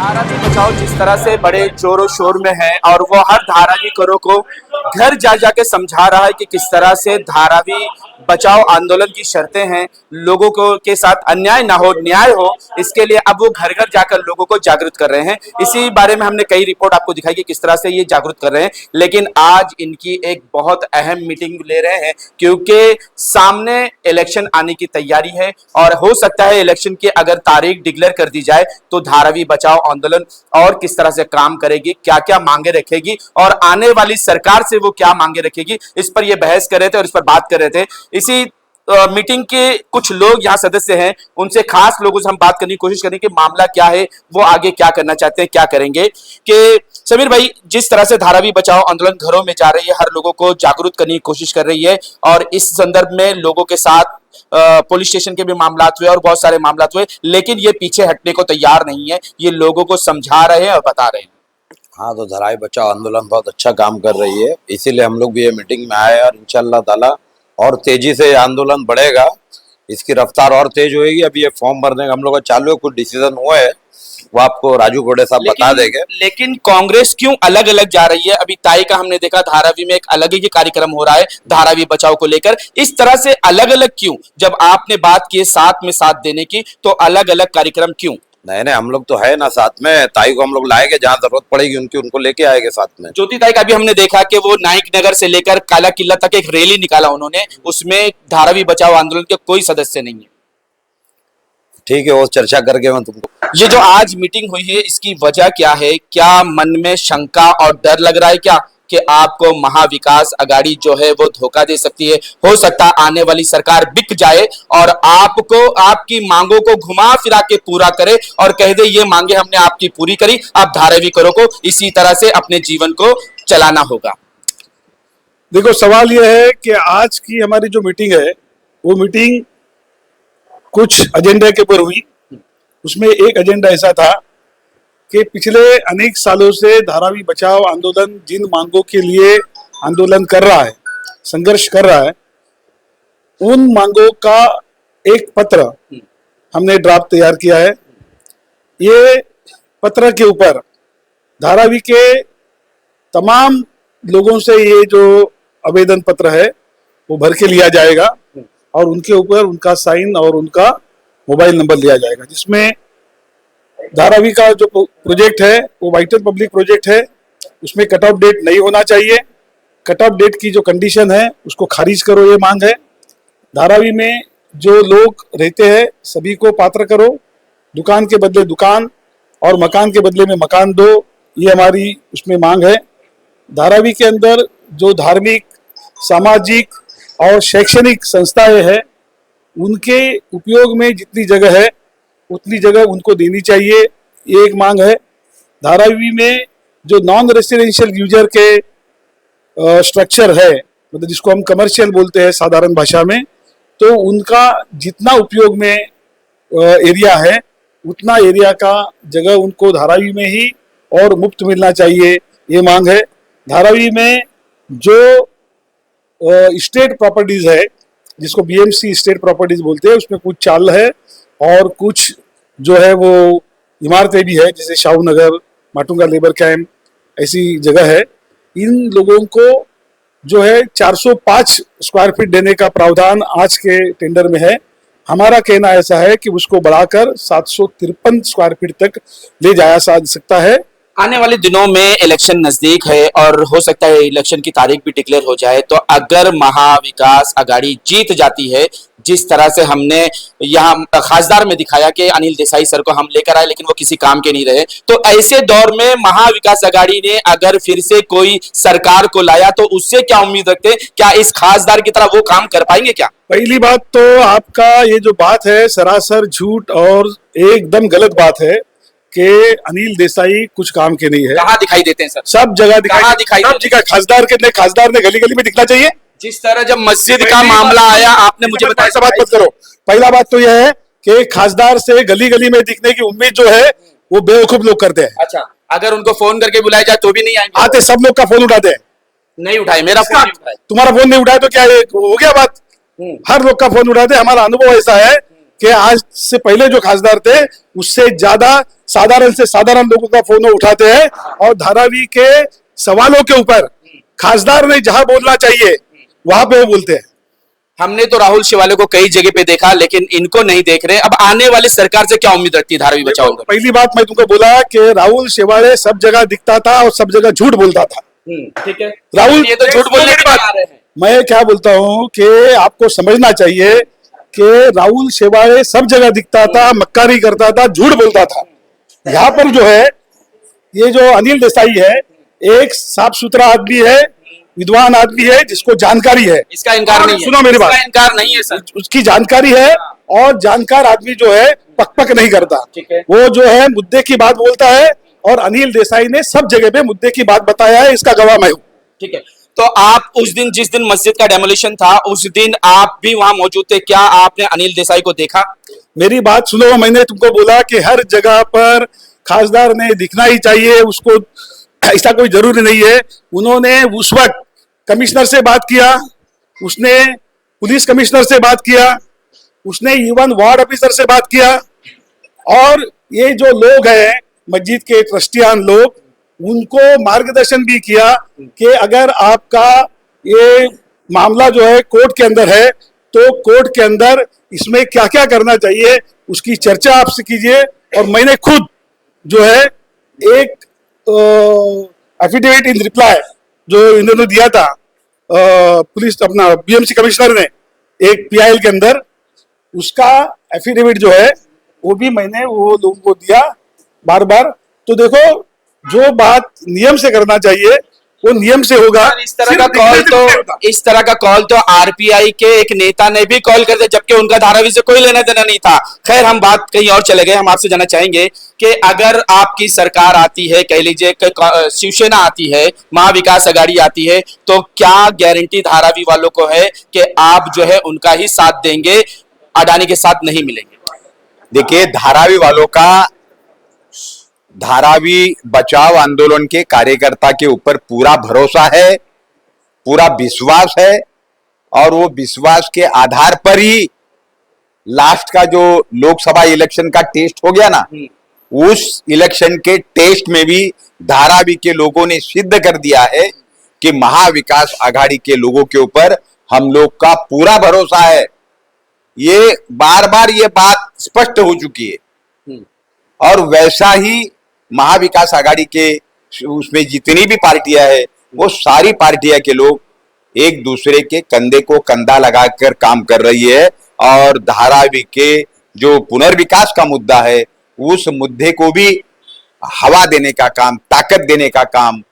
धारावी बचाओ जिस तरह से बड़े जोरों शोर में है और वो हर धारावी करो को घर जा जाके समझा रहा है कि किस तरह से धारावी बचाओ आंदोलन की शर्तें हैं, लोगों को के साथ अन्याय ना हो न्याय हो, इसके लिए अब वो घर घर जाकर लोगों को जागरूक कर रहे हैं। इसी बारे में हमने कई रिपोर्ट आपको दिखाई कि किस तरह से ये जागरूक कर रहे हैं। लेकिन आज इनकी एक बहुत अहम मीटिंग ले रहे हैं क्योंकि सामने इलेक्शन आने की तैयारी है और हो सकता है इलेक्शन की अगर तारीख डिक्लेयर कर दी जाए तो धारावी बचाओ आंदोलन और किस तरह से काम करेगी, क्या क्या मांगे रखेगी और आने वाली सरकार से वो क्या मांगे रखेगी, इस पर ये बहस कर रहे थे और इस पर बात कर रहे थे। इसी मीटिंग के कुछ लोग यहाँ सदस्य हैं, उनसे खास लोगों से हम बात करने की कोशिश करेंगे कि मामला क्या है, वो आगे क्या करना चाहते हैं, क्या करेंगे। कि समीर भाई, जिस तरह से धारावी बचाओ आंदोलन घरों में जा रही है, हर लोगों को जागरूक करने की कोशिश कर रही है और इस संदर्भ में लोगों के साथ पुलिस स्टेशन के भी मामला हुए और बहुत सारे मामला हुए, लेकिन ये पीछे हटने को तैयार नहीं है, ये लोगों को समझा रहे हैं और बता रहे हैं। हाँ, तो धारावी बचाओ आंदोलन बहुत अच्छा काम कर रही है, इसीलिए हम लोग भी ये मीटिंग में आए और इंशाअल्लाह ताला और तेजी से आंदोलन बढ़ेगा, इसकी रफ्तार और तेज होगी। अभी ये फॉर्म भरने का हम लोग का चालू है, कुछ डिसीजन हुए है, वो आपको राजू घोड़े साहब बता देंगे। लेकिन कांग्रेस क्यों अलग अलग जा रही है? अभी ताई का हमने देखा धारावी में एक अलग ही कार्यक्रम हो रहा है धारावी बचाओ को लेकर, इस तरह से अलग अलग क्यों? जब आपने बात की साथ में साथ देने की तो अलग अलग कार्यक्रम क्यों? नहीं, हम लोग तो है ना साथ में, ताई को हम लोग लाएंगे, जहां जरूरत पड़ेगी उनको लेके आएंगे साथ में। ज्योति ताई का भी हमने देखा कि वो नाइक नगर से लेकर काला किला तक एक रैली निकाला उन्होंने, उसमें धारावी बचाओ आंदोलन के कोई सदस्य नहीं है। ठीक है, वो चर्चा करके मैं तुमको। ये जो आज मीटिंग हुई है इसकी वजह क्या है? क्या मन में शंका और डर लग रहा है क्या कि आपको महाविकास आघाड़ी जो है वो धोखा दे सकती है? हो सकता है आने वाली सरकार बिक जाए और आपको आपकी मांगों को घुमा फिरा के पूरा करे और कह दे ये मांगे हमने आपकी पूरी करी, आप धारावी करो को इसी तरह से अपने जीवन को चलाना होगा। देखो, सवाल यह है कि आज की हमारी जो मीटिंग है वो मीटिंग कुछ एजेंडा के ऊपर हुई। उसमें एक एजेंडा ऐसा था कि पिछले अनेक सालों से धारावी बचाओ आंदोलन जिन मांगों के लिए आंदोलन कर रहा है, संघर्ष कर रहा है, उन मांगों का एक पत्र हमने ड्राफ्ट तैयार किया है। ये पत्र के ऊपर धारावी के तमाम लोगों से ये जो आवेदन पत्र है वो भर के लिया जाएगा और उनके ऊपर उनका साइन और उनका मोबाइल नंबर लिया जाएगा, जिसमें धारावी का जो प्रोजेक्ट है वो वाइटल पब्लिक प्रोजेक्ट है, उसमें कट ऑफ डेट नहीं होना चाहिए। कट ऑफ डेट की जो कंडीशन है उसको खारिज करो, ये मांग है। धारावी में जो लोग रहते हैं सभी को पात्र करो, दुकान के बदले दुकान और मकान के बदले में मकान दो, ये हमारी उसमें मांग है। धारावी के अंदर जो धार्मिक, सामाजिक और शैक्षणिक संस्थाएं हैं उनके उपयोग में जितनी जगह है उतनी जगह उनको देनी चाहिए, ये एक मांग है। धारावी में जो नॉन रेसिडेंशियल यूजर के स्ट्रक्चर है, मतलब जिसको हम कमर्शियल बोलते हैं साधारण भाषा में, तो उनका जितना उपयोग में एरिया है उतना एरिया का जगह उनको धारावी में ही और मुफ्त मिलना चाहिए, ये मांग है। धारावी में जो स्टेट प्रॉपर्टीज है जिसको बीएमसी स्टेट प्रॉपर्टीज बोलते हैं, उसमें कुछ चाल है और कुछ जो है वो इमारतें भी है, जैसे शाहू नगर, माटुंगा लेबर कैंप, ऐसी जगह है। इन लोगों को जो है 405 स्क्वायर फीट देने का प्रावधान आज के टेंडर में है। हमारा कहना ऐसा है कि उसको बढ़ाकर 753 स्क्वायर फीट तक ले जाया जा सकता है। आने वाले दिनों में इलेक्शन नजदीक है और हो सकता है इलेक्शन की तारीख भी डिक्लेयर हो जाए, तो अगर महाविकास आघाड़ी जीत जाती है, जिस तरह से हमने यहाँ खासदार में दिखाया कि अनिल देसाई सर को हम लेकर आए लेकिन वो किसी काम के नहीं रहे, तो ऐसे दौर में महाविकास आघाड़ी ने अगर फिर से कोई सरकार को लाया तो उससे क्या उम्मीद रखते हैं? क्या इस खासदार की तरह वो काम कर पाएंगे क्या? पहली बात तो आपका ये जो बात है सरासर झूठ और एकदम गलत बात है कि अनिल देसाई कुछ काम के नहीं है। कहाँ दिखाई देते हैं सर? सब जगह कहाँ दिखाई सब जगह खासदार ने गली गली में दिखना चाहिए। जिस तरह जब मस्जिद का मामला आया आपने मुझे बताया। ऐसा बात मत करो। पहला बात तो यह है कि खासदार से गली गली में दिखने की उम्मीद जो है वो बेवकूफ लोग करते हैं। अच्छा, अगर उनको फोन करके बुलाया जाए तो भी नहीं आएंगे? आते, सब लोग का फोन उठाते हैं। नहीं उठाए, मेरा फोन नहीं उठाए। तुम्हारा फोन नहीं उठाया तो क्या हो गया बात? हर लोग का फोन उठाते हैं। हमारा अनुभव ऐसा है कि आज से पहले जो खासदार थे उससे ज्यादा साधारण से साधारण लोगों का फोन उठाते हैं और धारावी के सवालों के ऊपर खासदार ने जहां बोलना चाहिए वहां पे वो बोलते हैं। हमने तो राहुल शिवाले को कई जगह पे देखा लेकिन इनको नहीं देख रहे। अब आने वाली सरकार से क्या उम्मीद रखती है धारावी बचाओ आंदोलन? पहली बात मैं तुमको बोला कि राहुल शेवाड़े सब जगह दिखता था और सब जगह झूठ बोलता था। ठीक है, राहुल, ये तो झूठ बोलने की बात आ रहे हैं। मैं क्या बोलता हूं कि आपको समझना चाहिए कि राहुल शेवाड़े सब जगह दिखता था, मक्कारी करता था, झूठ बोलता था। यहाँ पर जो है ये जो अनिल देसाई है एक साफ सुथरा आदमी है, विद्वान आदमी है जिसको जानकारी है। इसका इनकार नहीं है। सुनो मेरी बात, इसका इनकार नहीं है सर। उसकी जानकारी है और जानकार आदमी जो है पक नहीं करता। ठीक है। वो जो है मुद्दे की बात बोलता है और अनिल देसाई ने सब जगह पे मुद्दे की बात बताया है, इसका गवाह मैं हूं। ठीक है, तो आप उस दिन जिस दिन मस्जिद का डेमोलिशन था उस दिन आप भी वहां मौजूद थे, क्या आपने अनिल देसाई को देखा? मेरी बात सुनो, मैंने तुमको बोला कि हर जगह पर खासदार ने दिखना ही चाहिए, उसको ऐसा कोई जरूरी नहीं है। उन्होंने उस वक्त कमिश्नर से बात किया, उसने पुलिस कमिश्नर से बात किया, उसने इवन वार्ड ऑफिसर से बात किया और ये जो लोग हैं मस्जिद के ट्रस्टियान लोग, उनको मार्गदर्शन भी किया कि अगर आपका ये मामला जो है कोर्ट के अंदर है तो कोर्ट के अंदर इसमें क्या क्या करना चाहिए उसकी चर्चा आपसे कीजिए। और मैंने खुद जो है एक एफिडेविट इन रिप्लाई जो इन्होंने दिया था पुलिस अपना बीएमसी कमिश्नर ने एक पीआईएल के अंदर, उसका एफिडेविट जो है वो भी मैंने वो लोगों को दिया बार बार। तो देखो जो बात नियम से करना चाहिए वो नियम से होगा। इस तरह का कॉल तो आरपीआई के एक नेता ने भी कॉल कर दिया जबकि उनका धारावी से कोई लेना देना नहीं था। खैर हम बात कहीं और चले गए। हम आपसे जानना चाहेंगे कि अगर आपकी सरकार आती है, कह लीजिए शिवसेना आती है, महाविकास आघाड़ी आती है, तो क्या गारंटी धारावी वालों को है कि आप जो है उनका ही साथ देंगे, अडानी के साथ नहीं मिलेंगे? देखिए, धारावी वालों का धारावी बचाव आंदोलन के कार्यकर्ता के ऊपर पूरा भरोसा है, पूरा विश्वास है और वो विश्वास के आधार पर ही लास्ट का जो लोकसभा इलेक्शन का टेस्ट हो गया ना, उस इलेक्शन के टेस्ट में भी धारावी के लोगों ने सिद्ध कर दिया है कि महाविकास आघाड़ी के लोगों के ऊपर हम लोग का पूरा भरोसा है। ये बार बार ये बात स्पष्ट हो चुकी है और वैसा ही महाविकास आघाड़ी के उसमें जितनी भी पार्टियां हैं वो सारी पार्टियां के लोग एक दूसरे के कंधे को कंधा लगाकर काम कर रही है और धारावी के जो पुनर्विकास का मुद्दा है उस मुद्दे को भी हवा देने का काम, ताकत देने का काम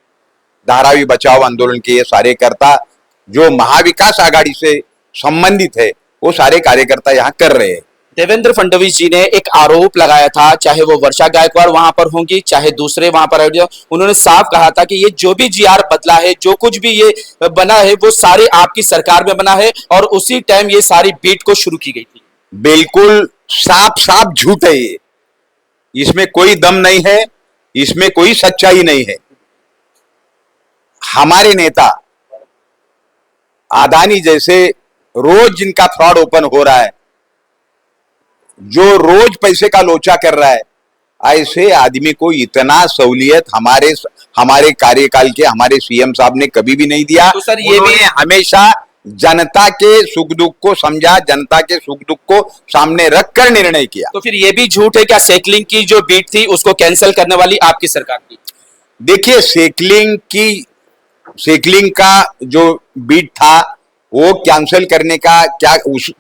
धारावी बचाओ आंदोलन के ये सारे कार्यकर्ता जो महाविकास आघाड़ी से संबंधित है वो सारे कार्यकर्ता यहाँ कर रहे हैं। देवेंद्र फडणवीस जी ने एक आरोप लगाया था, चाहे वो वर्षा गायकवाड़ वहां पर होंगी चाहे दूसरे वहां पर, उन्होंने साफ कहा था कि ये जो भी जीआर बदला है, जो कुछ भी ये बना है वो सारे आपकी सरकार में बना है और उसी टाइम ये सारी बीट को शुरू की गई थी। बिल्कुल साफ साफ झूठ है ये, इसमें कोई दम नहीं है, इसमें कोई सच्चाई नहीं है। हमारे नेता अडानी जैसे रोज जिनका फ्रॉड ओपन हो रहा है, जो रोज पैसे का लोचा कर रहा है, ऐसे आदमी को इतना सहूलियत हमारे कार्यकाल के हमारे सीएम साहब ने कभी भी नहीं दिया। तो सर ये भी हमेशा जनता के सुख दुख को समझा, जनता के सुख दुख को सामने रखकर निर्णय किया। तो फिर ये भी झूठ है क्या सैकलिंग की जो बीट थी उसको कैंसिल करने वाली आपकी सरकार थी? देखिए, सेकलिंग का जो बीट था वो कैंसिल करने का क्या,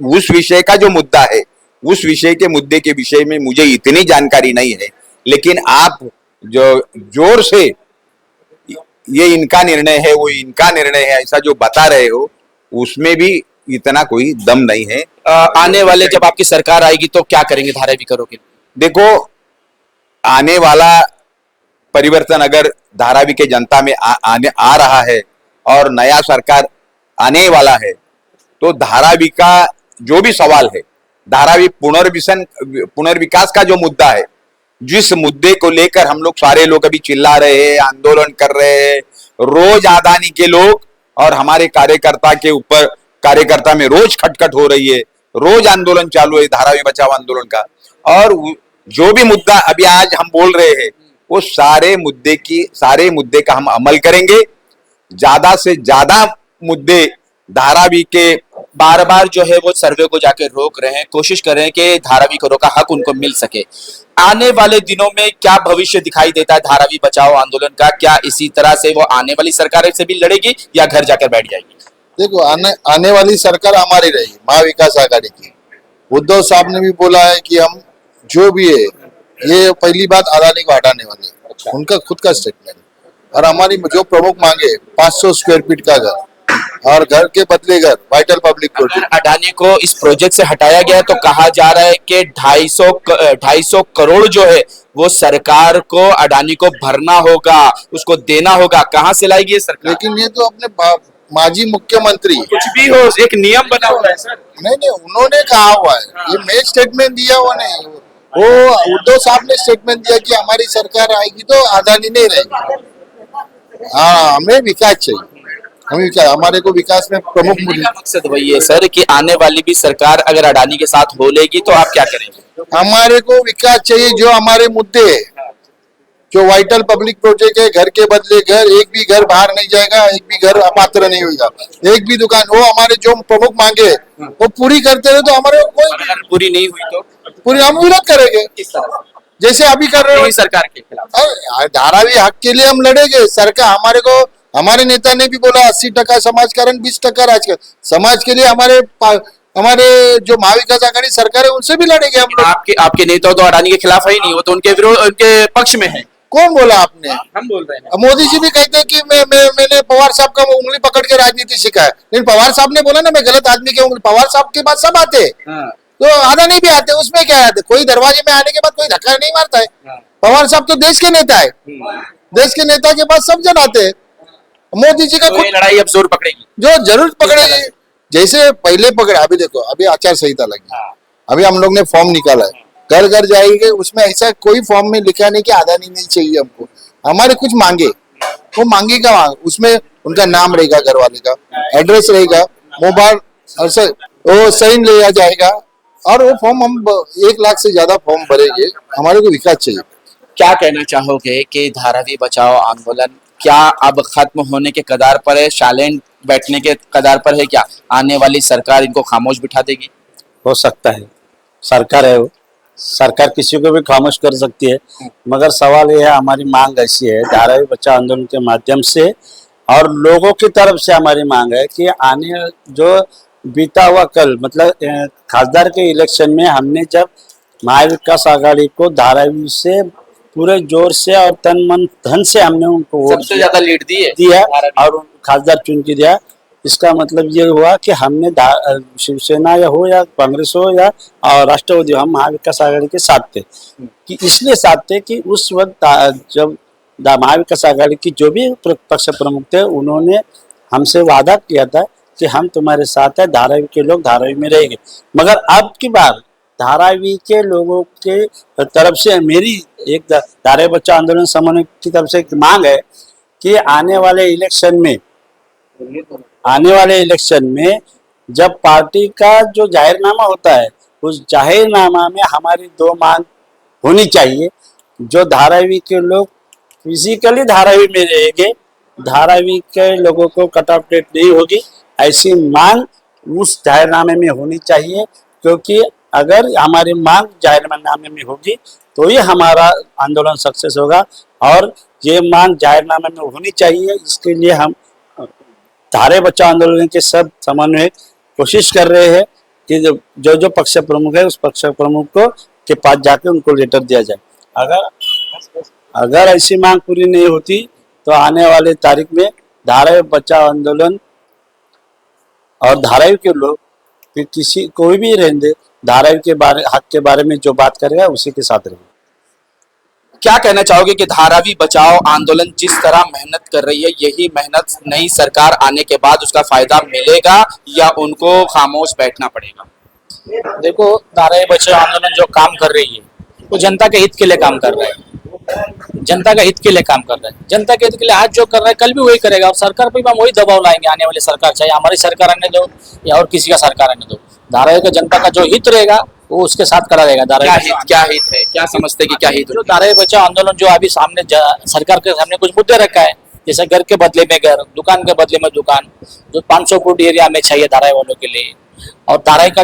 उस विषय का जो मुद्दा है, उस विषय के मुद्दे के विषय में मुझे इतनी जानकारी नहीं है। लेकिन आप जो जोर से ये इनका निर्णय है, वो इनका निर्णय है, ऐसा जो बता रहे हो, उसमें भी इतना कोई दम नहीं है। आने वाले जब आपकी सरकार आएगी तो क्या करेंगे धारावी करोगे? देखो, आने वाला परिवर्तन अगर धारावी के जनता में आ रहा है और नया सरकार आने वाला है, तो धारावी का जो भी सवाल है, धारावी पुनर्विकास का जो मुद्दा है, जिस मुद्दे को लेकर हम लोग सारे लोग अभी चिल्ला रहे हैं, आंदोलन कर रहे हैं, रोज अदानी के लोग और हमारे कार्यकर्ता में रोज खटखट हो रही है, रोज आंदोलन चालू है धारावी बचाओ आंदोलन का। और जो भी मुद्दा अभी आज हम बोल रहे हैं, वो सारे मुद्दे का हम अमल करेंगे। ज्यादा से ज्यादा मुद्दे धारावी के बार बार जो है वो सर्वे को जाके रोक रहे हैं, कोशिश कर रहे हैं कि धारावी करो का हक उनको मिल सके। आने वाले दिनों में क्या भविष्य दिखाई देता है धारावी बचाओ आंदोलन का? क्या इसी तरह से वो आने वाली सरकार से भी लड़ेगी या घर जाकर बैठ जाएगी? देखो, आने वाली सरकार हमारी रहेगी, महाविकास आघाड़ी की। उद्धव साहब ने भी बोला है कि हम जो भी है, ये पहली बात अदानी को हटाने वाले हैं, उनका खुद का स्टेटमेंट। और हमारी जो प्रमुख मांगे 500 स्क्वायर फीट का घर और घर के बदले घर, वाइटल पब्लिक प्रोजेक्ट। अडानी को इस प्रोजेक्ट से हटाया गया तो कहा जा रहा है कि 250 करोड़ जो है वो सरकार को अडानी को भरना होगा, उसको देना होगा। कहां से लाएगी ये सरकार? लेकिन ये तो अपने माजी मुख्यमंत्री, कुछ भी हो, एक नियम बना हुआ है सर। नहीं, उन्होंने कहा हुआ है, ये मैं स्टेटमेंट दिया हुआ नहीं। वो उद्धव साहब ने स्टेटमेंट दिया कि हमारी सरकार आएगी तो अदानी नहीं रहेगी। हाँ, हमें विकास चाहिए, हमारे को विकास में प्रमुख मुद्दा। मकसद वही है सर कि आने वाली भी सरकार अगर अडानी के साथ हो लेगी तो आप क्या करेंगे? हमारे को विकास चाहिए। जो हमारे मुद्दे है, जो वाइटल पब्लिक प्रोजेक्ट है, घर के बदले घर, एक भी घर बाहर नहीं जाएगा, एक भी घर अपात्र नहीं होगा, एक भी दुकान, वो हमारे जो प्रमुख मांगे वो पूरी करते रहे तो हमारे कोई पूरी नहीं हुई तो पूरी हम विरोध करेंगे, किस तरह जैसे अभी कर रहे हो। सरकार के खिलाफ धारावी हक के लिए हम लड़ेंगे। सरकार हमारे नेता ने भी बोला 80% समाजकारण, 20% राजकारण। समाज के लिए हमारे जो महाविकास आघाड़ी सरकार है उनसे भी लड़ेंगे हम लोग। आपके नेता तो अडानी के खिलाफ ही नहीं, वो तो उनके विरोध, उनके पक्ष में है। कौन बोला आपने? हम बोल रहे हैं। मोदी जी भी कहते हैं कि मैंने पवार साहब का उंगली पकड़ के राजनीति सीखा है, लेकिन पवार साहब ने बोला ना मैं गलत आदमी की उंगली। पवार साहब के पास सब आते हैं, तो अडानी भी आते, उसमें क्या आते? कोई दरवाजे में आने के बाद कोई धक्का नहीं मारता है। पवार साहब तो देश के नेता है, देश के नेता के पास सब जन आते हैं। मोदी जी का तो ये लड़ाई अब जोर पकड़ेगी, जो जरूर पकड़ेगी, जैसे पहले पकड़े। अभी देखो, अभी आचार संहिता लगी, अभी हम लोग ने फॉर्म निकाला है, घर घर जाएंगे, उसमें ऐसा कोई फॉर्म में लिखा नहीं कि अडानी नहीं चाहिए हमको। हमारे कुछ मांगे, वो मांगे का उसमें उनका नाम रहेगा, घर वाले का एड्रेस रहेगा, मोबाइल, वो साइन लिया जाएगा और वो फॉर्म हम 1 लाख से ज्यादा फॉर्म भरेंगे। हमारे को विकास चाहिए। क्या कहना चाहोगे कि धारावी बचाओ आंदोलन क्या अब खत्म होने के कगार पर है, शालेन बैठने के कगार पर है? क्या आने वाली सरकार इनको खामोश बिठा देगी? हो सकता है, सरकार है वो, सरकार किसी को भी खामोश कर सकती है। मगर सवाल ये है, हमारी मांग ऐसी है धारावी बचाओ आंदोलन के माध्यम से और लोगों की तरफ से हमारी मांग है कि आने जो बीता हुआ कल, मतलब खासदार के इलेक्शन में हमने जब महाविकास आघाड़ी को धारावी से पूरे जोर से और तन मन धन से हमने उनको वोट सबसे ज्यादा लीड दिया और खासदार चुन के दिया। इसका मतलब ये हुआ कि हमने शिवसेना या हो या कांग्रेस हो या राष्ट्रवादी, हम महाविकास आघाड़ी के साथ थे। कि इसलिए साथ थे कि उस वक्त जब महाविकास आघाड़ी की जो भी पक्ष प्रमुख थे, उन्होंने हमसे वादा किया था कि हम तुम्हारे साथ है, धारावी के लोग धारावी में रहेंगे। मगर अब की बार धारावी के लोगों के तरफ से मेरी एक धारावी बचाओ आंदोलन समन्वय की तरफ से एक मांग है कि आने वाले इलेक्शन में जब पार्टी का जो जाहिरनामा होता है, उस जाहिरनामा में हमारी 2 मांग होनी चाहिए। जो धारावी के लोग फिजिकली धारावी में रहेंगे, धारावी के लोगों को कट ऑफ डेट नहीं होगी, ऐसी मांग उस जाहिरनामे में होनी चाहिए। क्योंकि अगर हमारी मांग जाहिरनामे में होगी तो ही हमारा आंदोलन सक्सेस होगा और ये मांग जाहिरनामे में होनी चाहिए। इसके लिए हम धारावी बचाओ आंदोलन के सब समन्वय कोशिश कर रहे हैं कि जो पक्ष प्रमुख है उस पक्ष प्रमुख को के पास जाके उनको लेटर दिया जाए। अगर ऐसी मांग पूरी नहीं होती तो आने वाले तारीख में धारावी बचाओ आंदोलन और धारावी के लोग फिर किसी कोई भी रहने धारावी के हक के बारे में जो बात करेगा उसी के साथ रहेंगे। क्या कहना चाहोगे कि धारावी बचाओ आंदोलन जिस तरह मेहनत कर रही है, यही मेहनत नई सरकार आने के बाद उसका फायदा मिलेगा या उनको खामोश बैठना पड़ेगा? देखो, धारावी बचाओ आंदोलन जो काम कर रही है वो जनता के हित के लिए काम कर रहा है, जनता का हित के लिए काम कर रहा है। जनता के हित के लिए आज जो कर रहा है कल भी वही करेगा और सरकार पर भी हम वही दबाव लाएंगे। आने वाली सरकार, चाहे हमारी सरकार आने दो या और किसी का सरकार आने दो, धारावी का जनता का जो हित रहेगा वो उसके साथ करा रहेगा। क्या हित है, क्या समझते हैं कि क्या हित? जो धारावी बचाओ आंदोलन जो अभी सामने सरकार के सामने कुछ मुद्दे रखा है, जैसे घर के बदले में घर, दुकान के बदले में दुकान, जो 500 फुट एरिया में चाहिए धारावी वालों के लिए, और धारावी का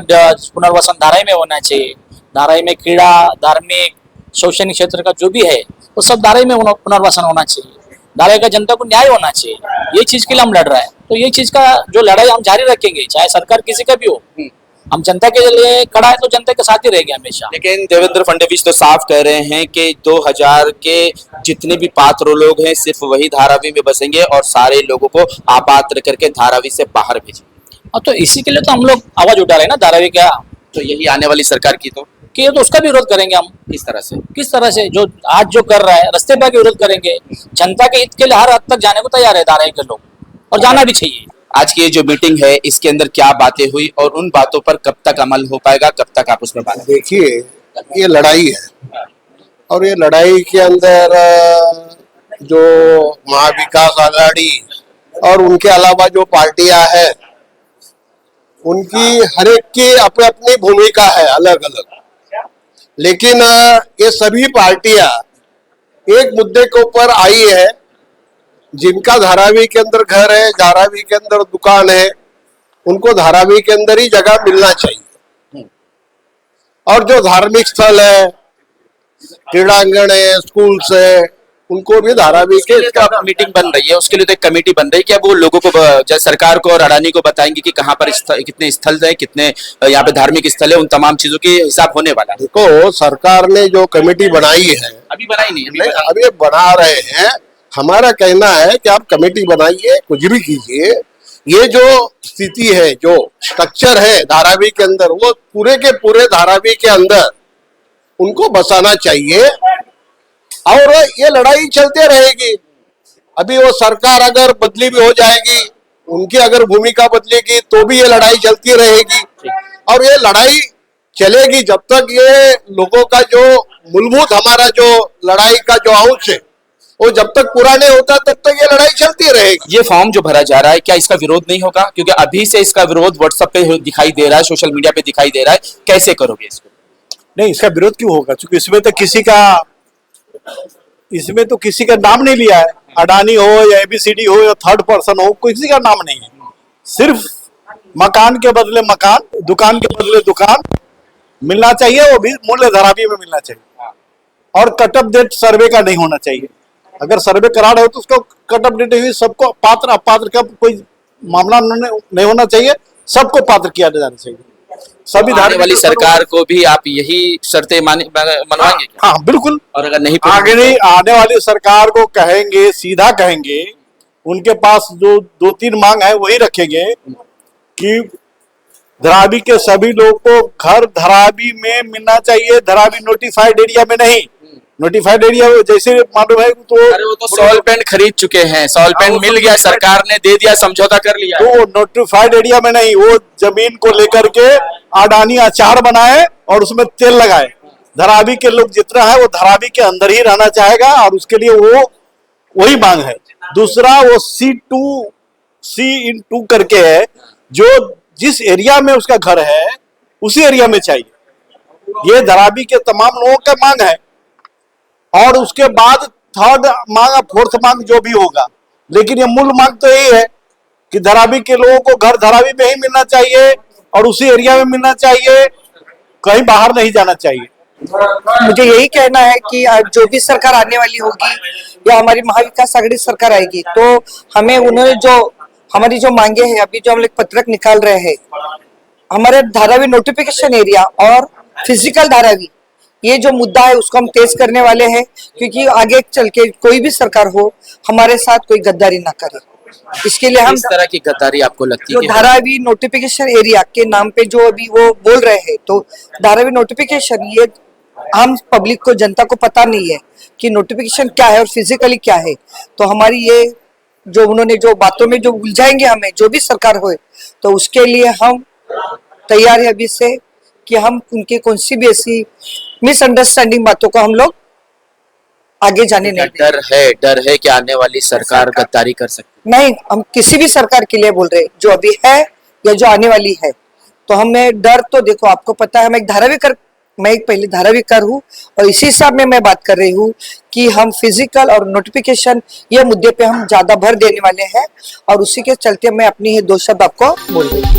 पुनर्वसन धारावी में होना चाहिए। धारावी में क्रीड़ा, धार्मिक, शैक्षणिक क्षेत्र का जो भी है वो सब धारावी में पुनर्वसन होना चाहिए। धारावी का जनता को न्याय होना चाहिए, ये चीज के लिए हम लड़ रहे हैं। तो ये चीज का जो लड़ाई हम जारी रखेंगे, चाहे सरकार किसी का भी हो। हम जनता के लिए खड़ा है तो जनता के साथ ही रहेंगे हमेशा। लेकिन देवेंद्र फडणवीस तो साफ कह रहे हैं कि 2000 के जितने भी पात्र लोग हैं सिर्फ वही धारावी में बसेंगे और सारे लोगों को अपात्र करके धारावी से बाहर भेजेंगे। और तो इसी के लिए तो हम लोग आवाज उठा रहे हैं ना धारावी का। तो यही आने वाली सरकार की तो उसका भी विरोध करेंगे हम। किस तरह से जो आज जो कर रहा है रास्ते पर विरोध करेंगे। जनता के हित के लिए हर हद तक जाने को तैयार है धारावी के लोग, और जाना भी चाहिए। आज की ये जो मीटिंग है इसके अंदर क्या बातें हुई और उन बातों पर कब तक अमल हो पाएगा, कब तक आप उस पर बात? देखिए, ये लड़ाई है और ये लड़ाई के अंदर जो महाविकास आघाड़ी और उनके अलावा जो पार्टियां हैं उनकी हर एक की अपनी अपनी भूमिका है अलग अलग, लेकिन ये सभी पार्टियां एक मुद्दे के ऊपर आई है। जिनका धारावी के अंदर घर है, धारावी के अंदर दुकान है, उनको धारावी के अंदर ही जगह मिलना चाहिए। और जो धार्मिक स्थल है, क्रीड़ांगण है, स्कूल्स है, उनको भी धारावी के मीटिंग बन रही है, उसके लिए तो एक कमेटी बन रही है। क्या वो लोगों को, जैसे सरकार को और अडानी को बताएंगे कि कहाँ पर कितने स्थल है, कितने यहाँ पे धार्मिक स्थल है, उन तमाम चीजों की हिसाब होने वाला है? देखो, सरकार ने जो कमेटी बनाई है, अभी बनाई नहीं, अभी बना रहे हैं। हमारा कहना है कि आप कमेटी बनाइए, कुछ भी कीजिए, ये जो स्थिति है, जो स्ट्रक्चर है धारावी के अंदर, वो पूरे के पूरे धारावी के अंदर उनको बसाना चाहिए और ये लड़ाई चलते रहेगी। अभी वो सरकार अगर बदली भी हो जाएगी, उनकी अगर भूमिका बदलेगी तो भी ये लड़ाई चलती रहेगी और ये लड़ाई चलेगी जब तक ये लोगों का जो मूलभूत हमारा जो लड़ाई का जो अंश है वो जब तक पूरा नहीं होता तब तक ये लड़ाई चलती रहेगी। ये फॉर्म जो भरा जा रहा है, क्या इसका विरोध नहीं होगा? क्योंकि अभी से इसका विरोध व्हाट्सएप पे दिखाई दे रहा है, सोशल मीडिया पे दिखाई दे रहा है, कैसे करोगे इसको? नहीं, इसका विरोध क्यों होगा? क्योंकि इसमें तो किसी का नाम नहीं लिया है। अडानी हो या एबीसीडी हो या थर्ड पर्सन हो, किसी का नाम नहीं है। सिर्फ मकान के बदले मकान, दुकान के बदले दुकान मिलना चाहिए, वो भी मूल्य धारावी में मिलना चाहिए। और कट ऑफ डेट सर्वे का नहीं होना चाहिए। अगर सर्वे करा रहे हो तो उसको कट ऑफ डेट हुई, सबको पात्र अपात्र का कोई मामला नहीं होना चाहिए, सबको पात्र किया जाना चाहिए। सभी आने वाली सरकार को भी आप यही शर्तें मनवाएंगे? हाँ, बिल्कुल। और अगर नहीं आने वाली सरकार को कहेंगे, सीधा कहेंगे, उनके पास जो 2-3 मांग है वही रखेंगे कि धारावी के सभी लोगों को घर धारावी में मिलना चाहिए, धारावी नोटिफाइड एरिया में नहीं। नोटिफाइड एरिया जैसे मालूम है तो अरे वो तो सॉल पेंट खरीद चुके हैं, सॉल पेंट मिल गया, सरकार ने दे दिया, समझौता कर लिया। तो नोटिफाइड एरिया में नहीं, वो जमीन को लेकर के अडानी अचार बनाए और उसमें तेल लगाए। धारावी के लोग जितना है वो धारावी के अंदर ही रहना चाहेगा और उसके लिए वो वही मांग है। दूसरा वो C2 करके है, जो जिस एरिया में उसका घर है उसी एरिया में चाहिए। ये धारावी के तमाम लोगों का मांग है। और उसके बाद थर्ड मांग, फोर्थ मांग जो भी होगा, लेकिन ये मूल मांग तो यही है कि धारावी के लोगों को घर धारावी में ही मिलना चाहिए और उसी एरिया में मिलना चाहिए, कहीं बाहर नहीं जाना चाहिए। मुझे यही कहना है कि जो भी सरकार आने वाली होगी या हमारी महाविकास आघाड़ी सरकार आएगी तो हमें उन्होंने जो हमारी जो मांगे हैं, अभी जो हम लोग पत्रक निकाल रहे हैं, हमारे धारावी नोटिफिकेशन एरिया और फिजिकल धारावी, ये जो मुद्दा है उसको हम तेज करने वाले हैं, क्योंकि आगे चल के कोई भी सरकार हो हमारे साथ कोई गद्दारी ना करे। इसके लिए हम किस तरह की गद्दारी आपको लगती जो है? धारावी नोटिफिकेशन एरिया के नाम पे जो अभी वो बोल रहे हैं, तो धारावी नोटिफिकेशन, ये आम पब्लिक को, जनता को पता नहीं है कि नोटिफिकेशन क्या है और फिजिकली क्या है। तो हमारी ये जो उन्होंने जो बातों में जो उलझाएंगे हमें, जो भी सरकार होए, तो उसके लिए हम तैयार है अभी से कि हम उनके कौन सी भी ऐसी मिसअंडरस्टैंडिंग बातों को हम लोग आगे जाने नहीं देंगे। डर है कि आने वाली सरकार गद्दारी कर सकती नहीं, हम किसी भी सरकार के लिए बोल रहे हैं, जो अभी है या जो आने वाली है। तो हमें डर, तो देखो आपको पता है मैं एक पहले धाराविकर हूँ और इसी हिसाब में मैं बात कर रही हूँ कि हम फिजिकल और नोटिफिकेशन ये मुद्दे पे हम ज्यादा भर देने वाले हैं, और उसी के चलते मैं अपनी ये 2 शब्द आपको बोल रही हूँ।